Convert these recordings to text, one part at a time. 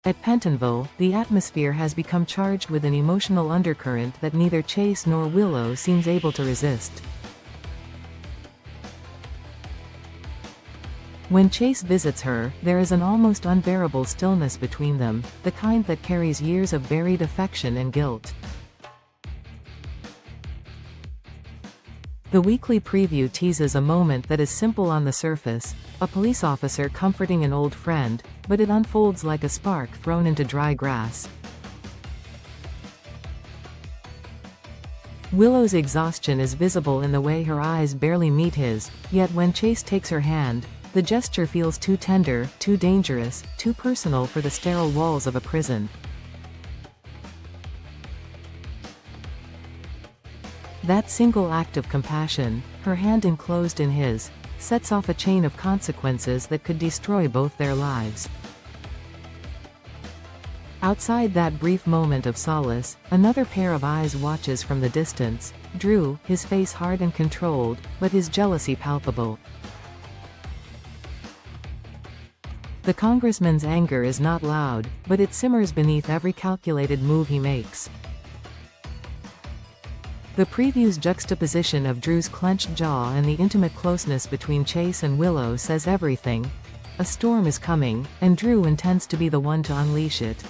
At Pentonville, the atmosphere has become charged with an emotional undercurrent that neither Chase nor Willow seems able to resist. When Chase visits her, there is an almost unbearable stillness between them, the kind that carries years of buried affection and guilt. The weekly preview teases a moment that is simple on the surface, a police officer comforting an old friend, but it unfolds like a spark thrown into dry grass. Willow's exhaustion is visible in the way her eyes barely meet his, yet when Chase takes her hand, the gesture feels too tender, too dangerous, too personal for the sterile walls of a prison. That single act of compassion, her hand enclosed in his, sets off a chain of consequences that could destroy both their lives. Outside that brief moment of solace, another pair of eyes watches from the distance, Drew, his face hard and controlled, but his jealousy palpable. The congressman's anger is not loud, but it simmers beneath every calculated move he makes. The preview's juxtaposition of Drew's clenched jaw and the intimate closeness between Chase and Willow says everything. A storm is coming, and Drew intends to be the one to unleash it.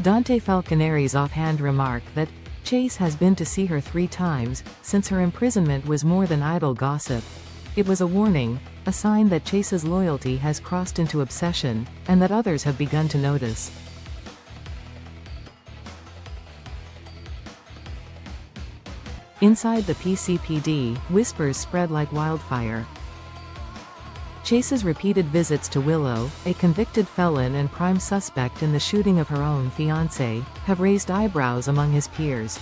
Dante Falconeri's offhand remark that Chase has been to see her 3 times, since her imprisonment was more than idle gossip. It was a warning, a sign that Chase's loyalty has crossed into obsession, and that others have begun to notice. Inside the PCPD, whispers spread like wildfire. Chase's repeated visits to Willow, a convicted felon and prime suspect in the shooting of her own fiancé, have raised eyebrows among his peers.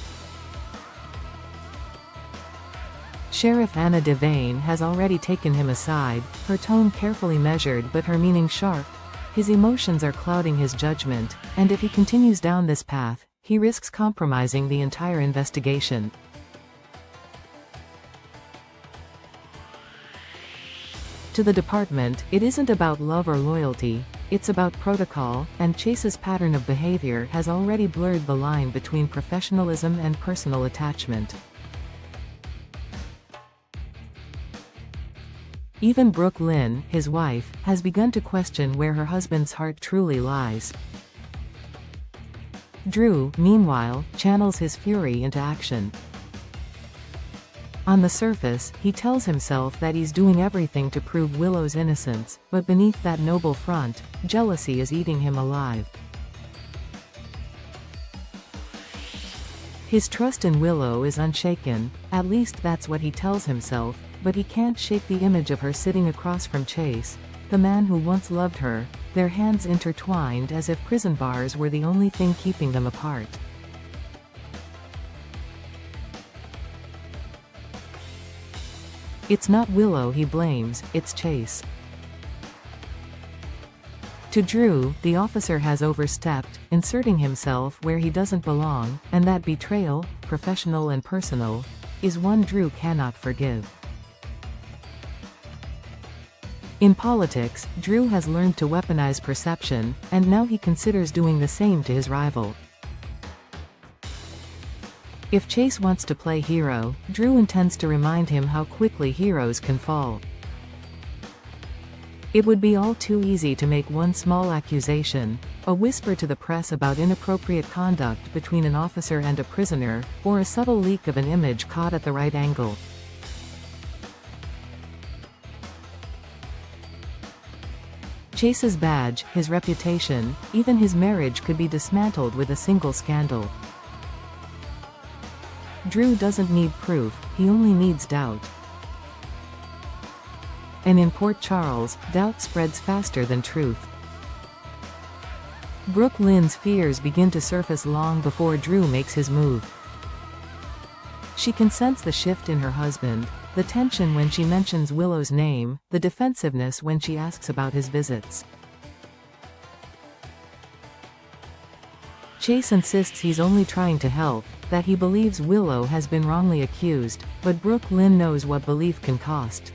Sheriff Anna Devane has already taken him aside, her tone carefully measured but her meaning sharp. His emotions are clouding his judgment, and if he continues down this path, he risks compromising the entire investigation. To the department, it isn't about love or loyalty, it's about protocol, and Chase's pattern of behavior has already blurred the line between professionalism and personal attachment. Even Brooke Lynn, his wife, has begun to question where her husband's heart truly lies. Drew, meanwhile, channels his fury into action. On the surface, he tells himself that he's doing everything to prove Willow's innocence, but beneath that noble front, jealousy is eating him alive. His trust in Willow is unshaken, at least that's what he tells himself, but he can't shake the image of her sitting across from Chase, the man who once loved her, their hands intertwined as if prison bars were the only thing keeping them apart. It's not Willow he blames, it's Chase. To Drew, the officer has overstepped, inserting himself where he doesn't belong, and that betrayal, professional and personal, is one Drew cannot forgive. In politics, Drew has learned to weaponize perception, and now he considers doing the same to his rival. If Chase wants to play hero, Drew intends to remind him how quickly heroes can fall. It would be all too easy to make one small accusation, a whisper to the press about inappropriate conduct between an officer and a prisoner, or a subtle leak of an image caught at the right angle. Chase's badge, his reputation, even his marriage could be dismantled with a single scandal. Drew doesn't need proof, he only needs doubt. And in Port Charles, doubt spreads faster than truth. Brooke Lynn's fears begin to surface long before Drew makes his move. She can sense the shift in her husband, the tension when she mentions Willow's name, the defensiveness when she asks about his visits. Chase insists he's only trying to help, that he believes Willow has been wrongly accused, but Brooke Lynn knows what belief can cost.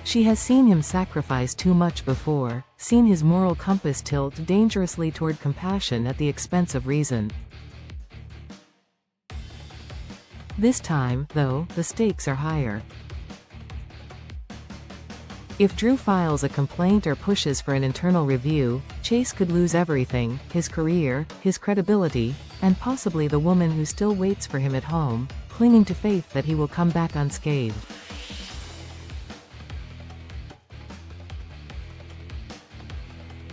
She has seen him sacrifice too much before, seen his moral compass tilt dangerously toward compassion at the expense of reason. This time, though, the stakes are higher. If Drew files a complaint or pushes for an internal review, Chase could lose everything: his career, his credibility, and possibly the woman who still waits for him at home, clinging to faith that he will come back unscathed.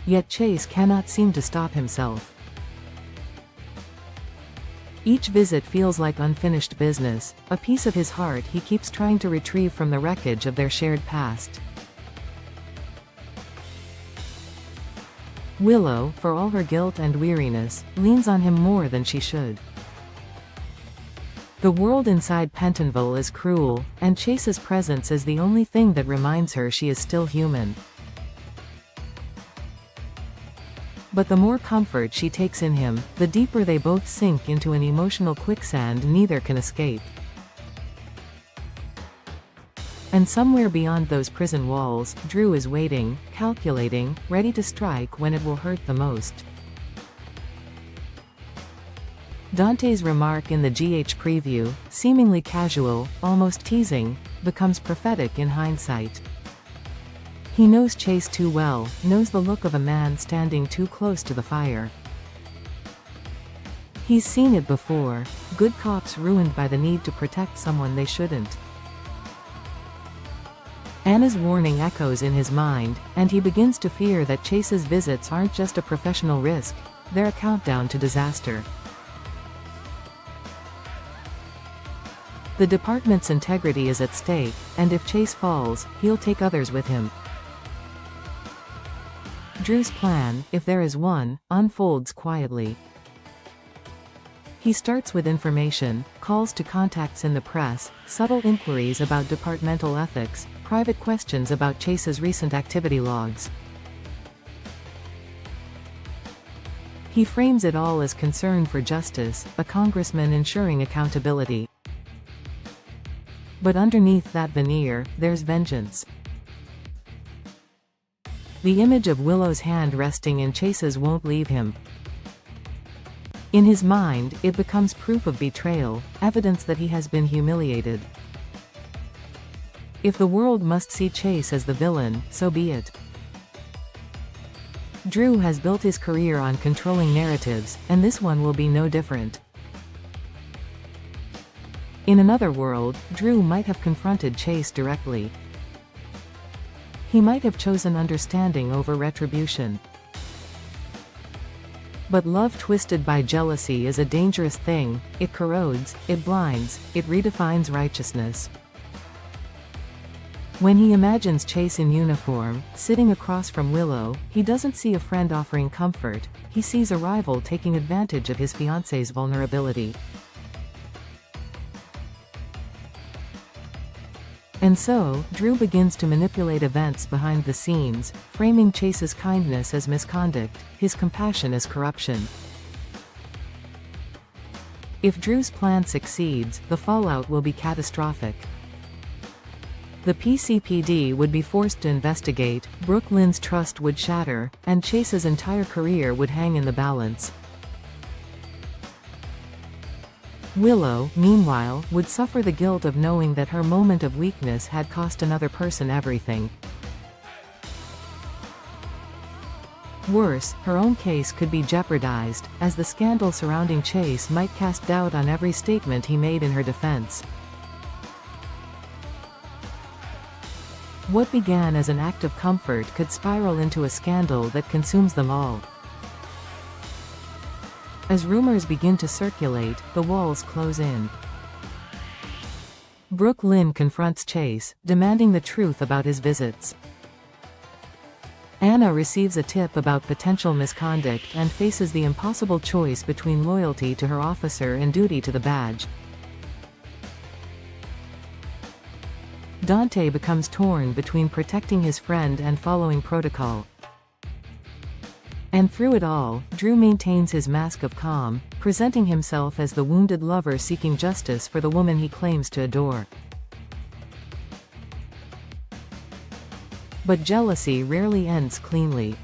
Yet Chase cannot seem to stop himself. Each visit feels like unfinished business, a piece of his heart he keeps trying to retrieve from the wreckage of their shared past. Willow, for all her guilt and weariness, leans on him more than she should. The world inside Pentonville is cruel, and Chase's presence is the only thing that reminds her she is still human. But the more comfort she takes in him, the deeper they both sink into an emotional quicksand neither can escape. And somewhere beyond those prison walls, Drew is waiting, calculating, ready to strike when it will hurt the most. Dante's remark in the GH preview, seemingly casual, almost teasing, becomes prophetic in hindsight. He knows Chase too well, knows the look of a man standing too close to the fire. He's seen it before: good cops ruined by the need to protect someone they shouldn't. Anna's warning echoes in his mind, and he begins to fear that Chase's visits aren't just a professional risk, they're a countdown to disaster. The department's integrity is at stake, and if Chase falls, he'll take others with him. Drew's plan, if there is one, unfolds quietly. He starts with information, calls to contacts in the press, subtle inquiries about departmental ethics, private questions about Chase's recent activity logs. He frames it all as concern for justice, a congressman ensuring accountability. But underneath that veneer, there's vengeance. The image of Willow's hand resting in Chase's won't leave him. In his mind, it becomes proof of betrayal, evidence that he has been humiliated. If the world must see Chase as the villain, so be it. Drew has built his career on controlling narratives, and this one will be no different. In another world, Drew might have confronted Chase directly. He might have chosen understanding over retribution. But love twisted by jealousy is a dangerous thing: it corrodes, it blinds, it redefines righteousness. When he imagines Chase in uniform, sitting across from Willow, he doesn't see a friend offering comfort, he sees a rival taking advantage of his fiancée's vulnerability. And so, Drew begins to manipulate events behind the scenes, framing Chase's kindness as misconduct, his compassion as corruption. If Drew's plan succeeds, the fallout will be catastrophic. The PCPD would be forced to investigate, Brooke Lynn's trust would shatter, and Chase's entire career would hang in the balance. Willow, meanwhile, would suffer the guilt of knowing that her moment of weakness had cost another person everything. Worse, her own case could be jeopardized, as the scandal surrounding Chase might cast doubt on every statement he made in her defense. What began as an act of comfort could spiral into a scandal that consumes them all. As rumors begin to circulate, the walls close in. Brooke Lynn confronts Chase, demanding the truth about his visits. Anna receives a tip about potential misconduct and faces the impossible choice between loyalty to her officer and duty to the badge. Dante becomes torn between protecting his friend and following protocol. And through it all, Drew maintains his mask of calm, presenting himself as the wounded lover seeking justice for the woman he claims to adore. But jealousy rarely ends cleanly.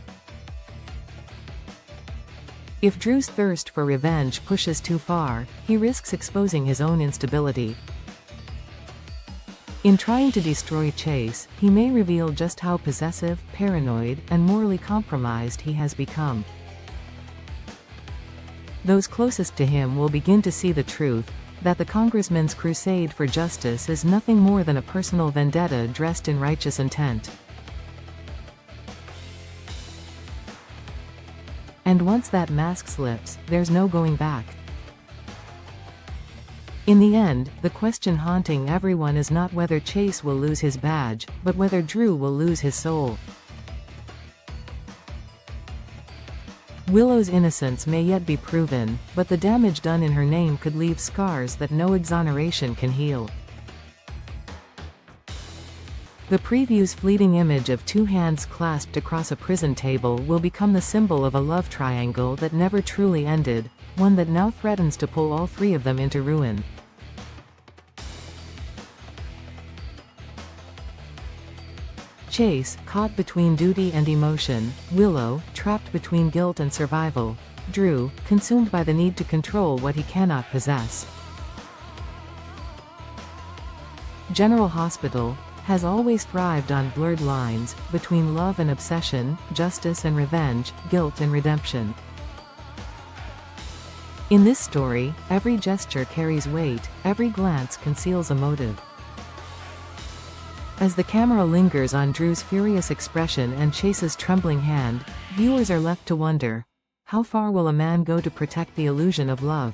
If Drew's thirst for revenge pushes too far, he risks exposing his own instability. In trying to destroy Chase, he may reveal just how possessive, paranoid, and morally compromised he has become. Those closest to him will begin to see the truth, that the congressman's crusade for justice is nothing more than a personal vendetta dressed in righteous intent. And once that mask slips, there's no going back. In the end, the question haunting everyone is not whether Chase will lose his badge, but whether Drew will lose his soul. Willow's innocence may yet be proven, but the damage done in her name could leave scars that no exoneration can heal. The preview's fleeting image of two hands clasped across a prison table will become the symbol of a love triangle that never truly ended, one that now threatens to pull all three of them into ruin. Chase, caught between duty and emotion; Willow, trapped between guilt and survival; Drew, consumed by the need to control what he cannot possess. General Hospital has always thrived on blurred lines, between love and obsession, justice and revenge, guilt and redemption. In this story, every gesture carries weight, every glance conceals a motive. As the camera lingers on Drew's furious expression and Chase's trembling hand, viewers are left to wonder, how far will a man go to protect the illusion of love?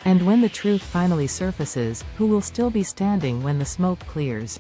And when the truth finally surfaces, who will still be standing when the smoke clears?